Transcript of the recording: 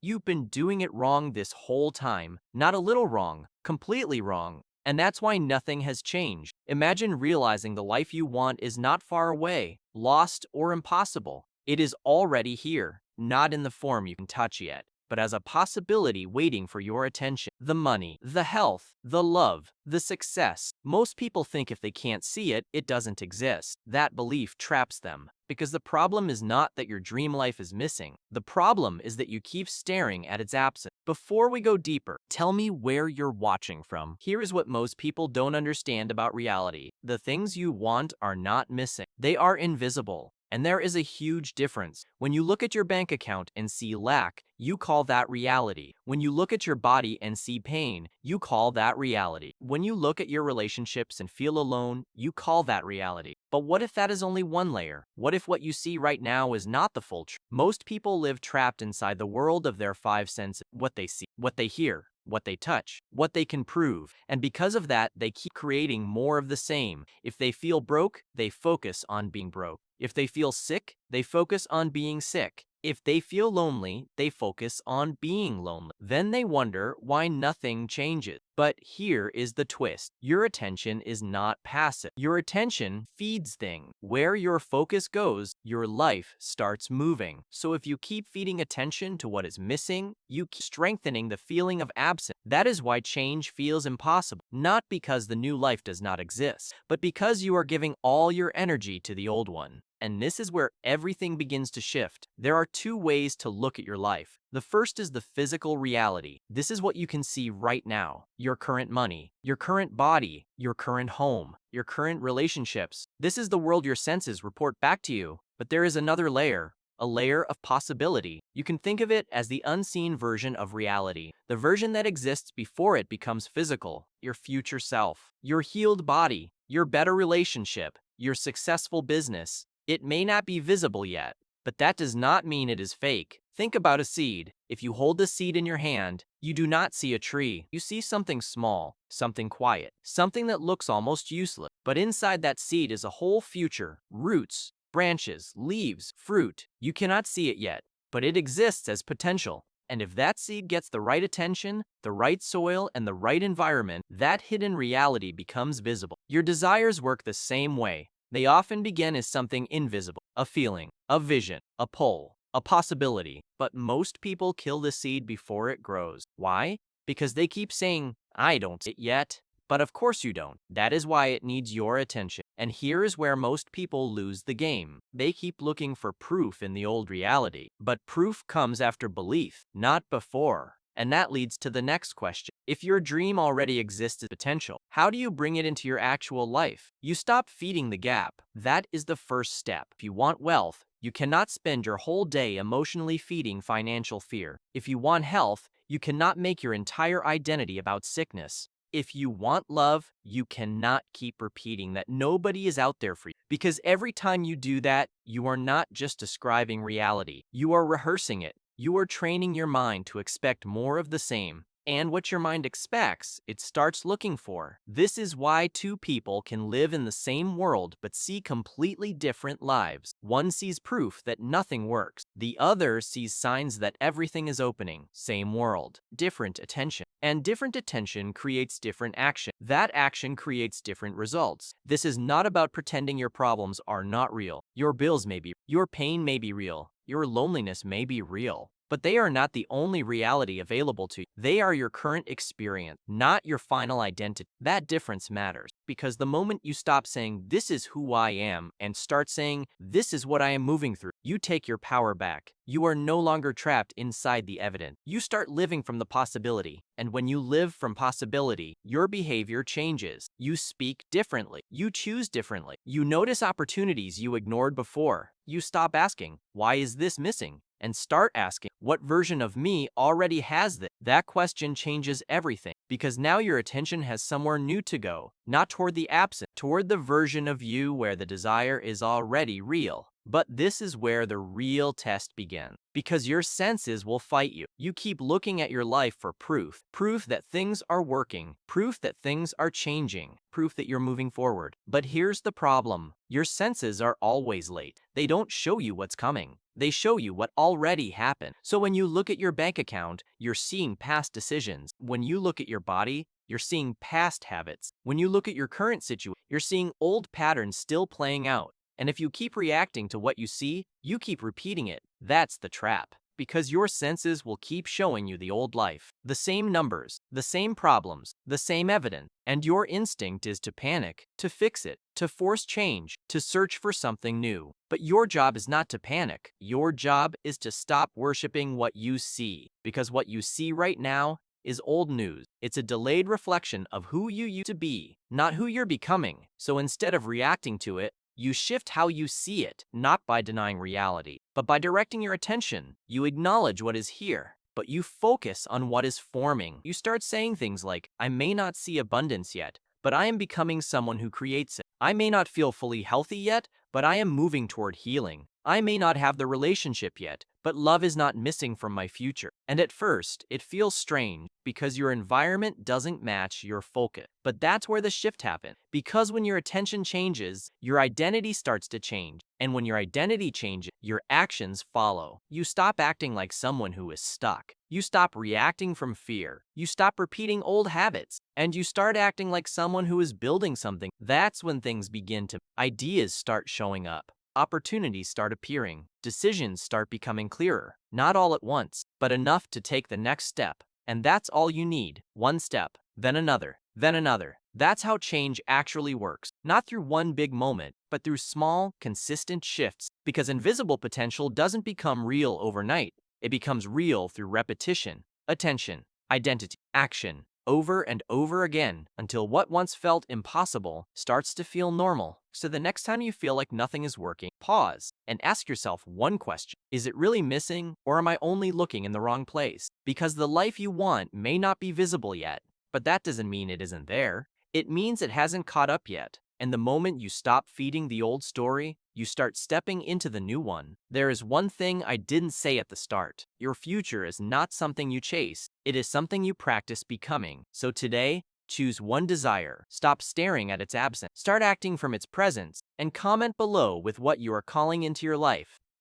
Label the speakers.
Speaker 1: You've been doing it wrong this whole time. Not a little wrong, completely wrong. And that's why nothing has changed. Imagine realizing the life you want is not far away, lost, or impossible. It is already here, not in the form you can touch yet, but as a possibility waiting for your attention. The money, the health, the love, the success. Most people think if they can't see it, it doesn't exist. That belief traps them. Because the problem is not that your dream life is missing. The problem is that you keep staring at its absence. Before we go deeper, tell me where you're watching from. Here is what most people don't understand about reality. The things you want are not missing. They are invisible. And there is a huge difference. When you look at your bank account and see lack, you call that reality. When you look at your body and see pain, you call that reality. When you look at your relationships and feel alone, you call that reality. But what if that is only one layer? What if what you see right now is not the full truth? Most people live trapped inside the world of their five senses: what they see, what they hear, what they touch, what they can prove. And because of that, they keep creating more of the same. If they feel broke, they focus on being broke. If they feel sick, they focus on being sick. If they feel lonely, they focus on being lonely. Then they wonder why nothing changes. But here is the twist. Your attention is not passive. Your attention feeds things. Where your focus goes, your life starts moving. So if you keep feeding attention to what is missing, you keep strengthening the feeling of absence. That is why change feels impossible. Not because the new life does not exist, but because you are giving all your energy to the old one. And this is where everything begins to shift. There are two ways to look at your life. The first is the physical reality. This is what you can see right now. Your current money, your current body, your current home, your current relationships. This is the world your senses report back to you. But there is another layer. A layer of possibility. You can think of it as the unseen version of reality, the version that exists before it becomes physical. Your future self, your healed body, your better relationship, your successful business. It may not be visible yet, but that does not mean it is fake. Think about a seed. If you hold the seed in your hand, you do not see a tree. You see something small, something quiet, something that looks almost useless. But inside that seed is a whole future: roots, branches, leaves, fruit. You cannot see it yet, but it exists as potential. And if that seed gets the right attention, the right soil, and the right environment, that hidden reality becomes visible. Your desires work the same way. They often begin as something invisible: a feeling, a vision, a pull, a possibility. But most people kill the seed before it grows. Why? Because they keep saying, "I don't see it yet." But of course you don't. That is why it needs your attention. And here is where most people lose the game. They keep looking for proof in the old reality. But proof comes after belief, not before. And that leads to the next question. If your dream already exists as potential, how do you bring it into your actual life? You stop feeding the gap. That is the first step. If you want wealth, you cannot spend your whole day emotionally feeding financial fear. If you want health, you cannot make your entire identity about sickness. If you want love, you cannot keep repeating that nobody is out there for you. Because every time you do that, you are not just describing reality. You are rehearsing it. You are training your mind to expect more of the same. And what your mind expects, it starts looking for. This is why two people can live in the same world but see completely different lives. One sees proof that nothing works. The other sees signs that everything is opening. Same world, different attention. And different attention creates different action. That action creates different results. This is not about pretending your problems are not real. Your bills may be, your pain may be real, your loneliness may be real. But they are not the only reality available to you. They are your current experience, not your final identity. That difference matters, because the moment you stop saying, "This is who I am," and start saying, "This is what I am moving through," you take your power back. You are no longer trapped inside the evident. You start living from the possibility. And when you live from possibility, your behavior changes. You speak differently. You choose differently. You notice opportunities you ignored before. You stop asking, "Why is this missing?" and start asking, "What version of me already has this?" That question changes everything, because now your attention has somewhere new to go, not toward the absent, toward the version of you where the desire is already real. But this is where the real test begins, because your senses will fight you. You keep looking at your life for proof, proof that things are working, proof that things are changing, proof that you're moving forward. But here's the problem. Your senses are always late. They don't show you what's coming. They show you what already happened. So when you look at your bank account, you're seeing past decisions. When you look at your body, you're seeing past habits. When you look at your current situation, you're seeing old patterns still playing out. And if you keep reacting to what you see, you keep repeating it. That's the trap. Because your senses will keep showing you the old life. The same numbers, the same problems, the same evidence. And your instinct is to panic, to fix it, to force change, to search for something new. But your job is not to panic. Your job is to stop worshiping what you see. Because what you see right now is old news. It's a delayed reflection of who you used to be, not who you're becoming. So instead of reacting to it, you shift how you see it, not by denying reality, but by directing your attention. You acknowledge what is here, but you focus on what is forming. You start saying things like, I may not see abundance yet, but I am becoming someone who creates it. I may not feel fully healthy yet, but I am moving toward healing. I may not have the relationship yet, but love is not missing from my future. And at first, it feels strange because your environment doesn't match your focus. But that's where the shift happens. Because when your attention changes, your identity starts to change. And when your identity changes, your actions follow. You stop acting like someone who is stuck. You stop reacting from fear. You stop repeating old habits. And you start acting like someone who is building something. That's when things begin to. Ideas start showing up. Opportunities start appearing. Decisions start becoming clearer. Not all at once, but enough to take the next step. And that's all you need. One step, then another, then another. That's how change actually works. Not through one big moment, but through small, consistent shifts. Because invisible potential doesn't become real overnight. It becomes real through repetition, attention, identity, action, over and over again, until what once felt impossible starts to feel normal. So the next time you feel like nothing is working, pause and ask yourself one question. Is it really missing, or am I only looking in the wrong place? Because the life you want may not be visible yet, but that doesn't mean it isn't there. It means it hasn't caught up yet. And the moment you stop feeding the old story, you start stepping into the new one. There is one thing I didn't say at the start. Your future is not something you chase. It is something you practice becoming. So today, choose one desire. Stop staring at its absence. Start acting from its presence. And comment below with what you are calling into your life.